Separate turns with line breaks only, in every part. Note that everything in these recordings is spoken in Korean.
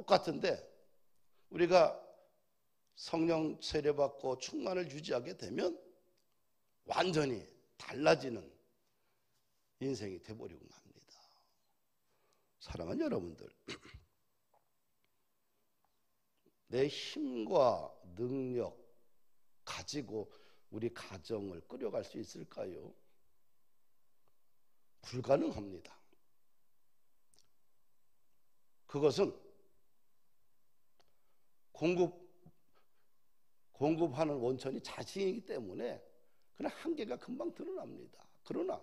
똑같은데 우리가 성령 세례받고 충만을 유지하게 되면 완전히 달라지는 인생이 되어버리고 맙니다. 사랑하는 여러분들, 내 힘과 능력 가지고 우리 가정을 끌어갈 수 있을까요? 불가능합니다. 그것은 공급하는 원천이 자신이기 때문에 그냥 한계가 금방 드러납니다. 그러나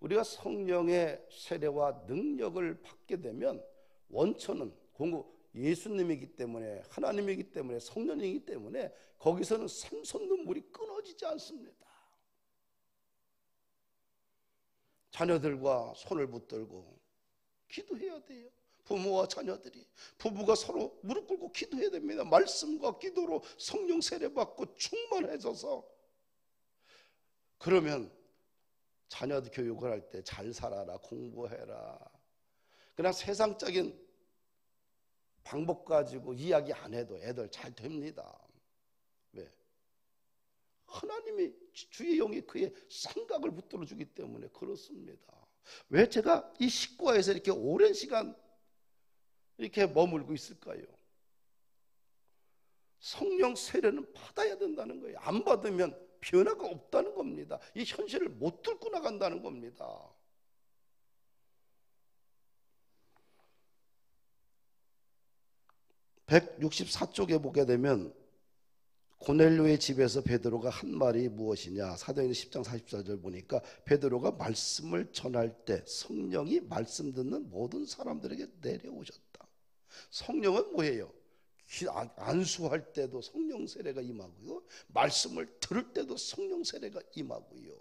우리가 성령의 세례와 능력을 받게 되면 원천은 예수님이기 때문에, 하나님이기 때문에, 성령이기 때문에 거기서는 샘솟는 물이 끊어지지 않습니다. 자녀들과 손을 붙들고 기도해야 돼요. 부모와 자녀들이, 부부가 서로 무릎 꿇고 기도해야 됩니다. 말씀과 기도로 성령 세례받고 충만해져서, 그러면 자녀들 교육을 할 때 잘 살아라, 공부해라, 그냥 세상적인 방법 가지고 이야기 안 해도 애들 잘 됩니다. 왜? 하나님이, 주의 영이 그의 생각을 붙들어 주기 때문에 그렇습니다. 왜 제가 이 식구와에서 이렇게 오랜 시간 이렇게 머물고 있을까요? 성령 세례는 받아야 된다는 거예요. 안 받으면 변화가 없다는 겁니다. 이 현실을 못 뚫고 나간다는 겁니다. (164쪽에) 보게 되면 고넬료의 집에서 베드로가 한 말이 무엇이냐, 사도행전 10장 44절 보니까 베드로가 말씀을 전할 때 성령이 말씀 듣는 모든 사람들에게 내려오셨다. 성령은 뭐예요? 안수할 때도 성령 세례가 임하고요, 말씀을 들을 때도 성령 세례가 임하고요.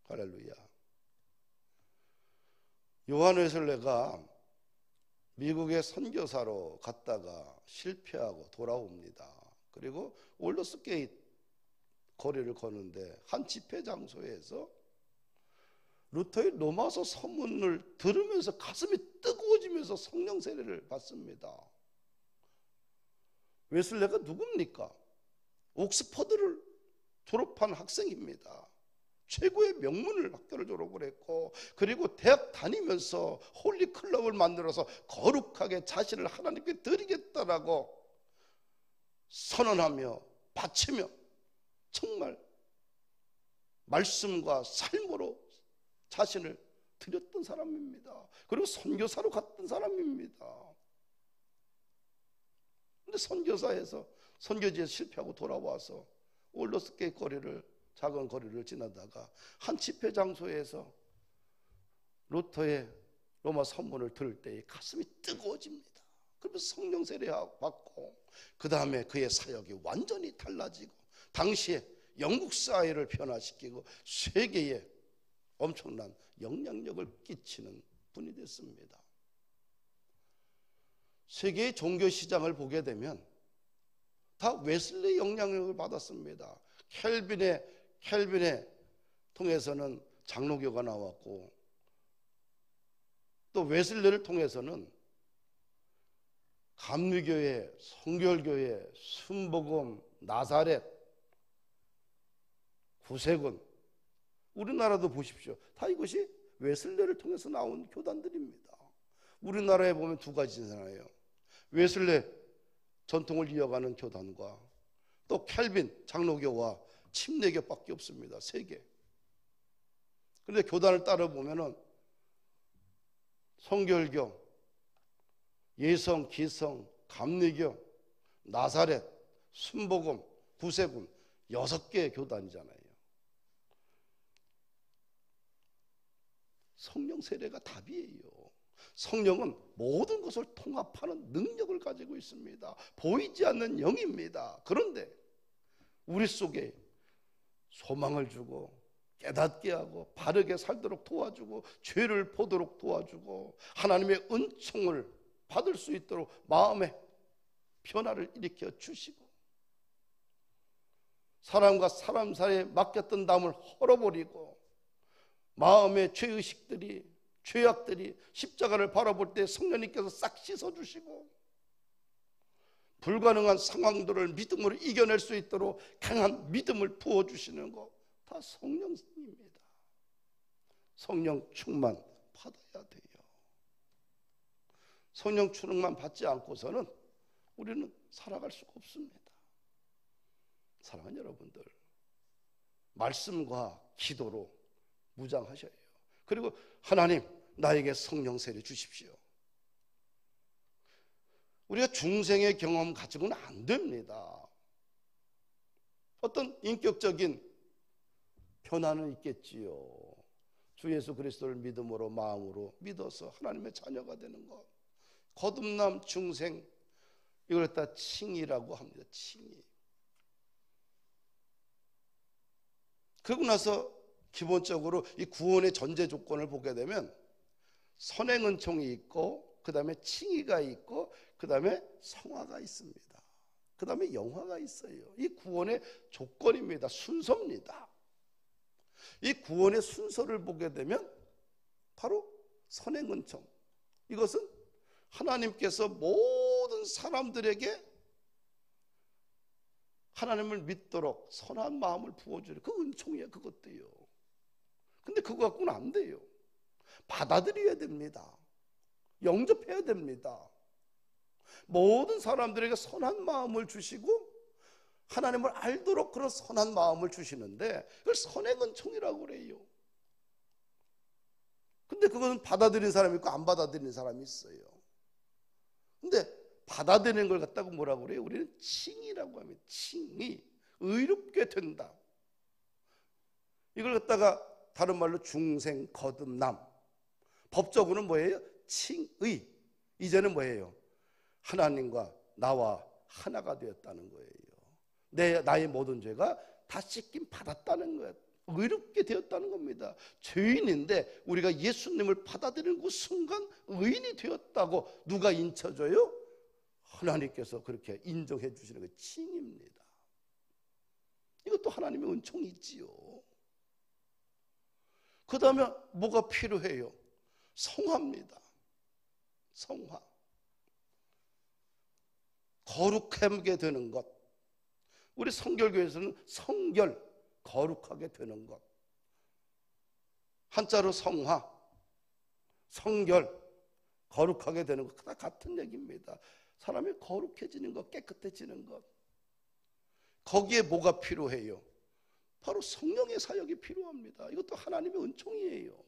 할렐루야. 요한 웨슬레가 미국에 선교사로 갔다가 실패하고 돌아옵니다. 그리고 올더스 게이트 거리를 거는데 한 집회 장소에서 루터의 로마서 서문을 들으면서 가슴이 뜨거워지면서 성령 세례를 받습니다. 웨슬레가 누굽니까? 옥스퍼드를 졸업한 학생입니다. 최고의 명문을 학교를 졸업을 했고, 그리고 대학 다니면서 홀리 클럽을 만들어서 거룩하게 자신을 하나님께 드리겠다라고 선언하며 바치며 정말 말씀과 삶으로 자신을 드렸던 사람입니다. 그리고 선교사로 갔던 사람입니다. 근데 선교사에서, 선교지에서 실패하고 돌아와서 올더스게이트 거리를, 작은 거리를 지나다가 한 집회 장소에서 루터의 로마 선문을 들을 때 가슴이 뜨거워집니다. 그러면서 성령 세례 받고, 그 다음에 그의 사역이 완전히 달라지고, 당시에 영국 사회를 변화시키고 세계에 엄청난 영향력을 끼치는 분이 됐습니다. 세계의 종교 시장을 보게 되면 다 웨슬레의 영향력을 받았습니다. 켈빈의 통해서는 장로교가 나왔고, 또 웨슬레를 통해서는 감리교회, 성결교회, 순복음, 나사렛, 구세군, 우리나라도 보십시오. 다 이것이 웨슬레를 통해서 나온 교단들입니다. 우리나라에 보면 두 가지잖아요. 웨슬레 전통을 이어가는 교단과 또 켈빈 장로교와 침례교밖에 없습니다. 세 개. 그런데 교단을 따라 보면은 성결교, 예성, 기성, 감리교, 나사렛, 순복음, 구세군, 6개의 교단이잖아요. 성령 세례가 답이에요. 성령은 모든 것을 통합하는 능력을 가지고 있습니다. 보이지 않는 영입니다. 그런데 우리 속에 소망을 주고 깨닫게 하고 바르게 살도록 도와주고 죄를 보도록 도와주고 하나님의 은총을 받을 수 있도록 마음의 변화를 일으켜 주시고, 사람과 사람 사이에 맡겼던 담을 헐어버리고 마음의 죄의식들이 죄악들이 십자가를 바라볼 때 성령님께서 싹 씻어주시고 불가능한 상황들을 믿음으로 이겨낼 수 있도록 강한 믿음을 부어주시는 것 다 성령입니다. 성령 충만 받아야 돼요. 성령 충만 받지 않고서는 우리는 살아갈 수가 없습니다. 사랑하는 여러분들, 말씀과 기도로 무장하셔야 해요. 그리고 하나님, 나에게 성령 세례 주십시오. 우리가 중생의 경험 가지고는 안 됩니다. 어떤 인격적인 변화는 있겠지요. 주 예수 그리스도를 믿음으로 마음으로 믿어서 하나님의 자녀가 되는 것, 거듭남 중생, 이걸 다 칭의라고 합니다. 칭의. 그러고 나서 기본적으로 이 구원의 전제 조건을 보게 되면 선행은총이 있고, 그 다음에 칭의가 있고, 그 다음에 성화가 있습니다. 그 다음에 영화가 있어요. 이 구원의 조건입니다. 순서입니다. 이 구원의 순서를 보게 되면 바로 선행은총, 이것은 하나님께서 모든 사람들에게 하나님을 믿도록 선한 마음을 부어주는 그 은총이에요. 그것도요. 근데 그거 갖고는 안 돼요. 받아들여야 됩니다. 영접해야 됩니다. 모든 사람들에게 선한 마음을 주시고 하나님을 알도록 그런 선한 마음을 주시는데 그걸 선행은총이라고 그래요. 근데 그것은 받아들이는 사람이 있고 안 받아들이는 사람이 있어요. 근데 받아들이는 걸 갖다가 뭐라고 그래요? 우리는 칭의라고 합니다. 칭의, 의롭게 된다. 이걸 갖다가 다른 말로 중생, 거듭남. 법적으로는 뭐예요? 칭의. 이제는 뭐예요? 하나님과 나와 하나가 되었다는 거예요. 나의 모든 죄가 다 씻김 받았다는 거예요. 의롭게 되었다는 겁니다. 죄인인데 우리가 예수님을 받아들이는 그 순간 의인이 되었다고 누가 인쳐줘요? 하나님께서 그렇게 인정해 주시는 게 칭입니다. 이것도 하나님의 은총이 있지요. 그 다음에 뭐가 필요해요? 성화입니다. 성화. 거룩하게 되는 것. 우리 성결교에서는 성결, 거룩하게 되는 것. 한자로 성화, 성결, 거룩하게 되는 것 다 같은 얘기입니다. 사람이 거룩해지는 것, 깨끗해지는 것. 거기에 뭐가 필요해요? 바로 성령의 사역이 필요합니다. 이것도 하나님의 은총이에요.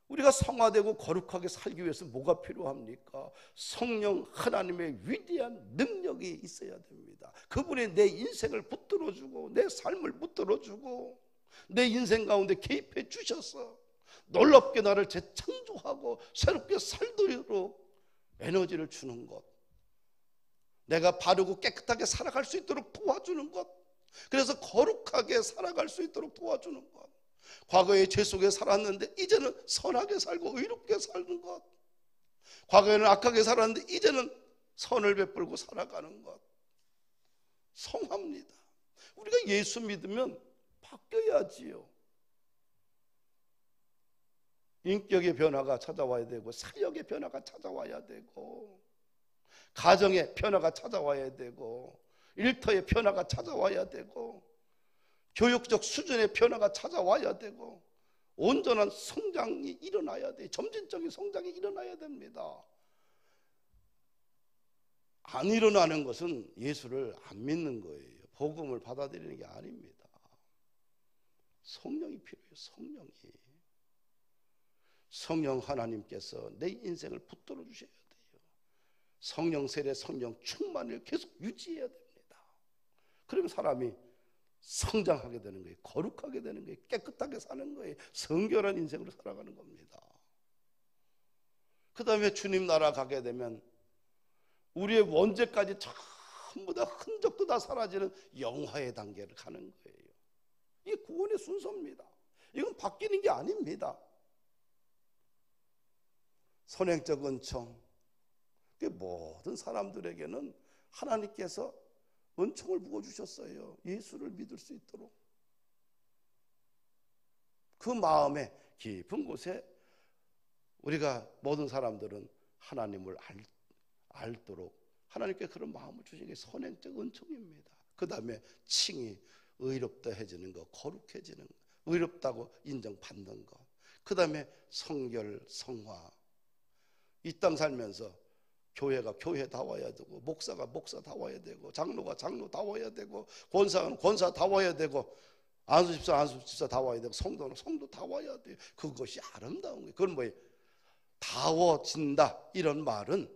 우리가 성화되고 거룩하게 살기 위해서 뭐가 필요합니까? 성령 하나님의 위대한 능력이 있어야 됩니다. 그분이 내 인생을 붙들어주고 내 삶을 붙들어주고 내 인생 가운데 개입해 주셔서 놀랍게 나를 재창조하고 새롭게 살도록 에너지를 주는 것, 내가 바르고 깨끗하게 살아갈 수 있도록 도와주는 것, 그래서 거룩하게 살아갈 수 있도록 도와주는 것. 과거에 죄 속에 살았는데 이제는 선하게 살고 의롭게 사는 것, 과거에는 악하게 살았는데 이제는 선을 베풀고 살아가는 것. 성화입니다. 우리가 예수 믿으면 바뀌어야지요. 인격의 변화가 찾아와야 되고, 사역의 변화가 찾아와야 되고, 가정의 변화가 찾아와야 되고, 일터의 변화가 찾아와야 되고, 교육적 수준의 변화가 찾아와야 되고, 온전한 성장이 일어나야 돼. 점진적인 성장이 일어나야 됩니다. 안 일어나는 것은 예수를 안 믿는 거예요. 복음을 받아들이는 게 아닙니다. 성령이 필요해요. 성령이. 성령 하나님께서 내 인생을 붙들어 주셔야 돼요. 성령 세례, 성령 충만을 계속 유지해야 됩니다. 그러면 사람이 성장하게 되는 거예요. 거룩하게 되는 거예요. 깨끗하게 사는 거예요. 성결한 인생으로 살아가는 겁니다. 그 다음에 주님 나라 가게 되면 우리의 원죄까지 전부 다 흔적도 다 사라지는 영화의 단계를 가는 거예요. 이게 구원의 순서입니다. 이건 바뀌는 게 아닙니다. 선행적 은총, 모든 사람들에게는 하나님께서 은총을 부어주셨어요. 예수를 믿을 수 있도록. 그 마음에 깊은 곳에 우리가 모든 사람들은 하나님을 알도록 하나님께 그런 마음을 주시는 게 선행적 은총입니다. 그 다음에 칭이 의롭다 해지는 것, 거룩해지는 것, 의롭다고 인정받는 것, 그 다음에 성결, 성화. 이 땅 살면서 교회가 교회다워야 되고, 목사가 목사다워야 되고, 장로가 장로다워야 되고, 권사는 권사다워야 되고, 안수집사다워야 되고, 성도는 성도다워야 돼요. 그것이 아름다운 거예요. 그건 뭐예요? 다워진다 이런 말은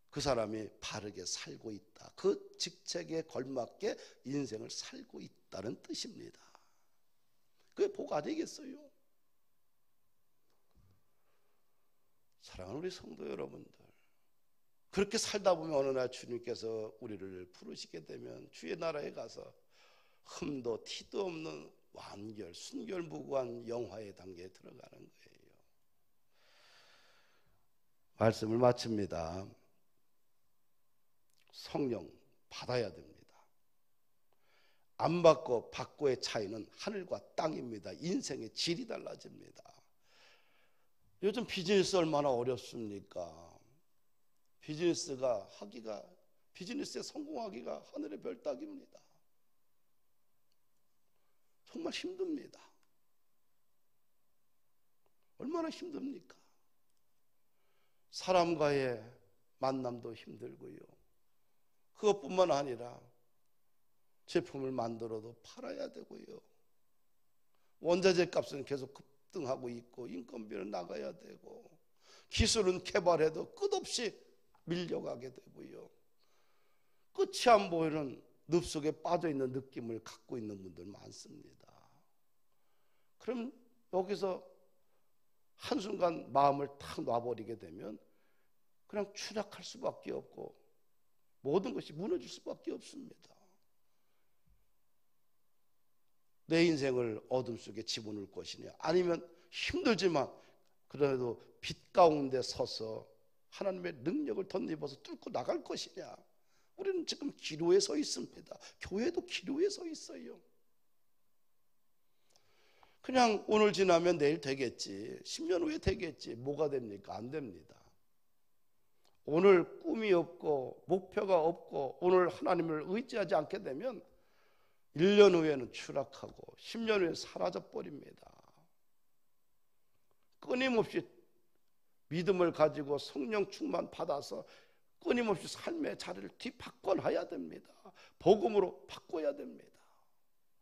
그 사람이 바르게 살고 있다, 그 직책에 걸맞게 인생을 살고 있다는 뜻입니다. 그게 복 아니겠어요? 사랑하는 우리 성도 여러분들, 그렇게 살다 보면 어느 날 주님께서 우리를 부르시게 되면 주의 나라에 가서 흠도 티도 없는 완결, 순결무구한 영화의 단계에 들어가는 거예요. 말씀을 마칩니다. 성령 받아야 됩니다. 안 받고 받고의 차이는 하늘과 땅입니다. 인생의 질이 달라집니다. 요즘 비즈니스 얼마나 어렵습니까? 비즈니스에 성공하기가 하늘의 별 따기입니다. 정말 힘듭니다. 얼마나 힘듭니까? 사람과의 만남도 힘들고요. 그것뿐만 아니라 제품을 만들어도 팔아야 되고요. 원자재 값은 계속 급등하고 있고, 인건비는 나가야 되고, 기술은 개발해도 끝없이 밀려가게 되고요. 끝이 안 보이는 늪속에 빠져있는 느낌을 갖고 있는 분들 많습니다. 그럼 여기서 한순간 마음을 탁 놔버리게 되면 그냥 추락할 수밖에 없고 모든 것이 무너질 수밖에 없습니다. 내 인생을 어둠 속에 집어넣을 것이냐, 아니면 힘들지만 그래도 빛 가운데 서서 하나님의 능력을 덧입어서 뚫고 나갈 것이냐. 우리는 지금 기로에 서 있습니다. 교회도 기로에 서 있어요. 그냥 오늘 지나면 내일 되겠지, 10년 후에 되겠지, 뭐가 됩니까? 안 됩니다. 오늘 꿈이 없고 목표가 없고 오늘 하나님을 의지하지 않게 되면 1년 후에는 추락하고 10년 후에 사라져버립니다. 끊임없이 믿음을 가지고 성령 충만 받아서 끊임없이 삶의 자리를 뒤바꿔놔야 됩니다. 복음으로 바꿔야 됩니다.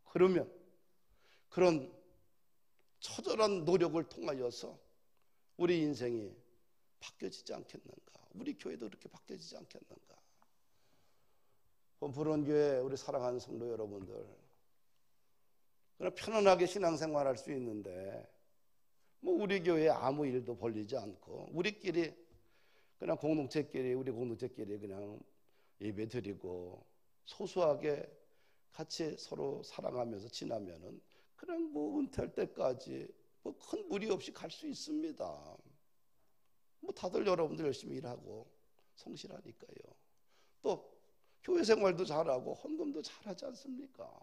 그러면 그런 처절한 노력을 통하여서 우리 인생이 바뀌어지지 않겠는가? 우리 교회도 그렇게 바뀌어지지 않겠는가? 부론교회 우리 사랑하는 성도 여러분들, 그냥 편안하게 신앙생활할 수 있는데 뭐 우리 교회에 아무 일도 벌리지 않고 우리끼리 그냥 우리 공동체끼리 그냥 예배 드리고 소소하게 같이 서로 사랑하면서 지나면은 그냥 뭐 은퇴할 때까지 뭐 큰 무리 없이 갈 수 있습니다. 뭐 다들 여러분들 열심히 일하고 성실하니까요. 또 교회 생활도 잘하고 헌금도 잘하지 않습니까?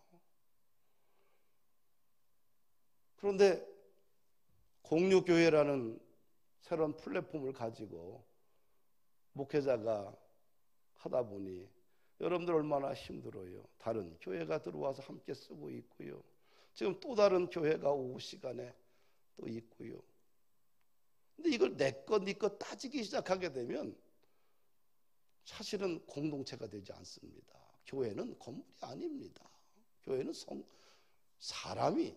그런데 공유교회라는 새로운 플랫폼을 가지고 목회자가 하다 보니 여러분들 얼마나 힘들어요. 다른 교회가 들어와서 함께 쓰고 있고요. 지금 또 다른 교회가 오후 시간에 또 있고요. 근데 이걸 내 것, 네 것 따지기 시작하게 되면 사실은 공동체가 되지 않습니다. 교회는 건물이 아닙니다. 교회는 사람이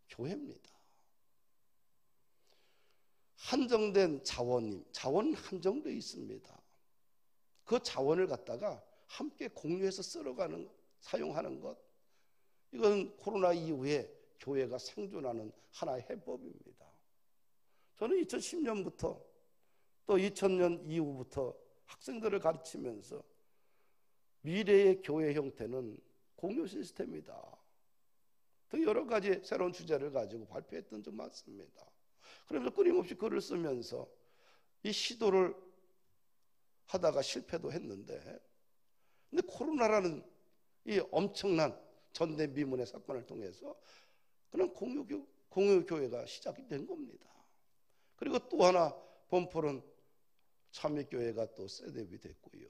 교회입니다. 한정된 자원은 한정되어 있습니다. 그 자원을 갖다가 함께 공유해서 사용하는 것, 이건 코로나 이후에 교회가 생존하는 하나의 해법입니다. 저는 2010년부터 또 2000년 이후부터 학생들을 가르치면서 미래의 교회 형태는 공유 시스템이다 등 여러 가지 새로운 주제를 가지고 발표했던 적 많습니다. 그러면서 끊임없이 글을 쓰면서 이 시도를 하다가 실패도 했는데, 근데 코로나라는 이 엄청난 전대미문의 사건을 통해서 그런 공유교회가 시작이 된 겁니다. 그리고 또 하나 범포른 참여교회가 또 셋업이 됐고요.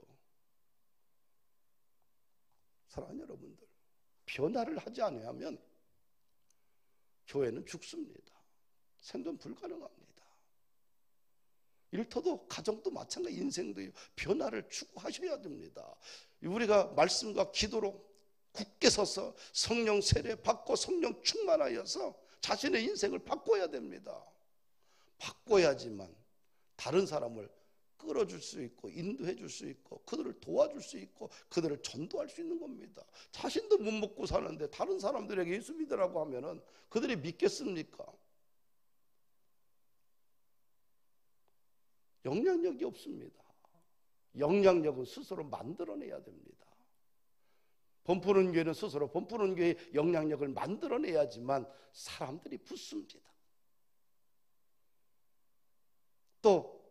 사랑하는 여러분들, 변화를 하지 않으면 교회는 죽습니다. 생존 불가능합니다. 일터도 가정도 마찬가지, 인생도 변화를 추구하셔야 됩니다. 우리가 말씀과 기도로 굳게 서서 성령 세례 받고 성령 충만하여서 자신의 인생을 바꿔야 됩니다. 바꿔야지만 다른 사람을 끌어줄 수 있고 인도해 줄 수 있고 그들을 도와줄 수 있고 그들을 전도할 수 있는 겁니다. 자신도 못 먹고 사는데 다른 사람들에게 예수 믿으라고 하면은 그들이 믿겠습니까? 영향력이 없습니다. 영향력은 스스로 만들어내야 됩니다. 범푸른 교회는 스스로 범푸른 교회의 영향력을 만들어내야지만 사람들이 붙습니다. 또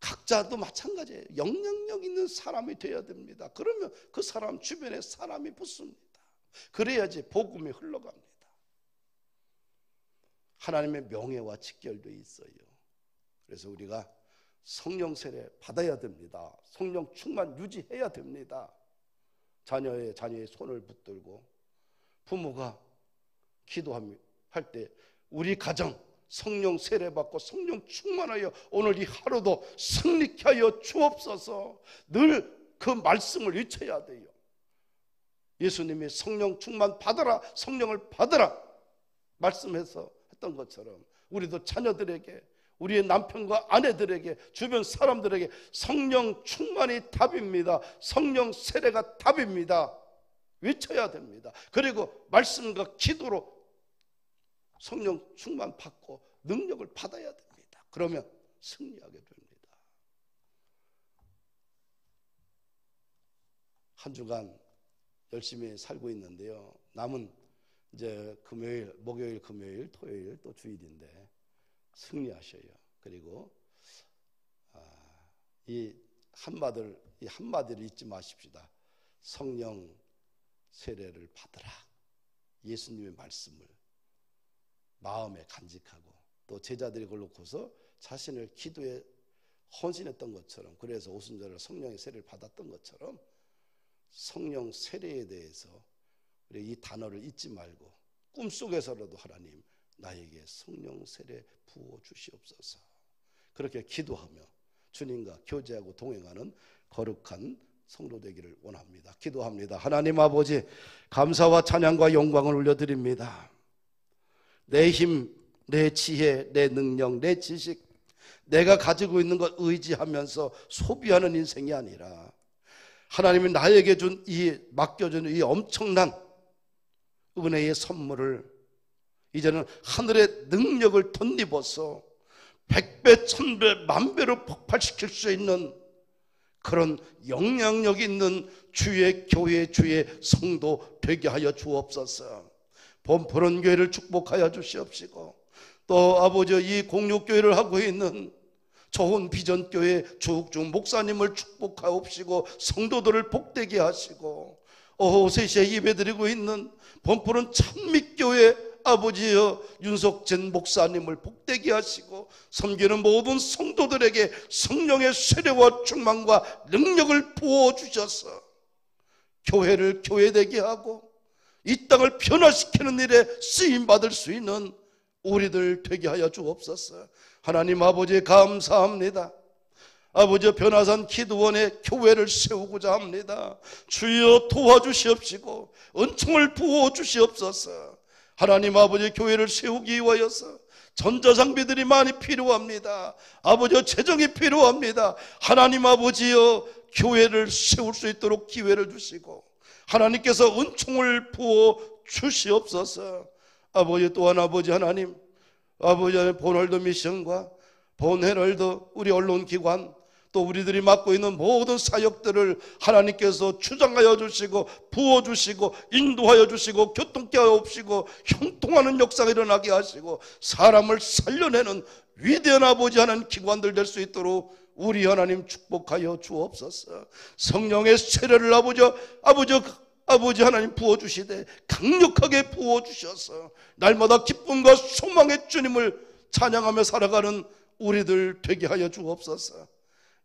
각자도 마찬가지예요. 영향력 있는 사람이 되어야 됩니다. 그러면 그 사람 주변에 사람이 붙습니다. 그래야지 복음이 흘러갑니다. 하나님의 명예와 직결도 있어요. 그래서 우리가 성령 세례 받아야 됩니다. 성령 충만 유지해야 됩니다. 자녀의 손을 붙들고 부모가 기도할 때 우리 가정 성령 세례 받고 성령 충만하여 오늘 이 하루도 승리케 하여 주옵소서. 늘 그 말씀을 외쳐야 돼요. 예수님이 성령 충만 받아라, 성령을 받아라 말씀해서 했던 것처럼 우리도 자녀들에게, 우리의 남편과 아내들에게, 주변 사람들에게 성령 충만이 답입니다. 성령 세례가 답입니다. 외쳐야 됩니다. 그리고 말씀과 기도로 성령 충만 받고 능력을 받아야 됩니다. 그러면 승리하게 됩니다. 한 주간 열심히 살고 있는데요. 남은 이제 금요일, 목요일, 금요일, 토요일 또 주일인데 승리하셔요. 그리고 이 한마디를 잊지 마십시다. 성령 세례를 받으라. 예수님의 말씀을 마음에 간직하고 또 제자들이 그걸 놓고서 자신을 기도에 헌신했던 것처럼, 그래서 오순절을 성령의 세례를 받았던 것처럼 성령 세례에 대해서 우리 이 단어를 잊지 말고 꿈속에서라도 하나님 나에게 성령 세례 부어 주시옵소서. 그렇게 기도하며 주님과 교제하고 동행하는 거룩한 성도 되기를 원합니다. 기도합니다. 하나님 아버지, 감사와 찬양과 영광을 올려드립니다. 내 힘, 내 지혜, 내 능력, 내 지식, 내가 가지고 있는 것 의지하면서 소비하는 인생이 아니라 하나님이 나에게 맡겨준 이 엄청난 은혜의 선물을 이제는 하늘의 능력을 덧입어서 100배, 1000배, 10,000배로 폭발시킬 수 있는 그런 영향력 있는 주의 교회, 주의 성도 되게 하여 주옵소서. 범포른 교회를 축복하여 주시옵시고 또 아버지 이 공육교회를 하고 있는 좋은 비전교회 주욱중 목사님을 축복하옵시고 성도들을 복되게 하시고 오후 3시에 예배드리고 있는 범포른 찬미교회 아버지여 윤석진 목사님을 복되게 하시고 섬기는 모든 성도들에게 성령의 세례와 충만과 능력을 부어주셔서 교회를 교회되게 하고 이 땅을 변화시키는 일에 쓰임받을 수 있는 우리들 되게 하여 주옵소서. 하나님 아버지 감사합니다. 아버지 변화산 기도원에 교회를 세우고자 합니다. 주여 도와주시옵시고 은총을 부어주시옵소서. 하나님 아버지 교회를 세우기 위하여서 전자장비들이 많이 필요합니다. 아버지 재정이 필요합니다. 하나님 아버지여 교회를 세울 수 있도록 기회를 주시고 하나님께서 은총을 부어 주시옵소서. 아버지 또한 아버지 하나님, 아버지 본월드 미션과 본헤럴드 우리 언론기관 또 우리들이 맡고 있는 모든 사역들을 하나님께서 주장하여 주시고 부어주시고 인도하여 주시고 교통케 하옵시고 형통하는 역사가 일어나게 하시고 사람을 살려내는 위대한 아버지 하나님 기관들 될 수 있도록 우리 하나님 축복하여 주옵소서. 성령의 세례를 아버지 아버지 하나님 부어주시되 강력하게 부어주셔서 날마다 기쁨과 소망의 주님을 찬양하며 살아가는 우리들 되게 하여 주옵소서.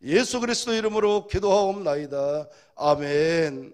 예수 그리스도 이름으로 기도하옵나이다. 아멘.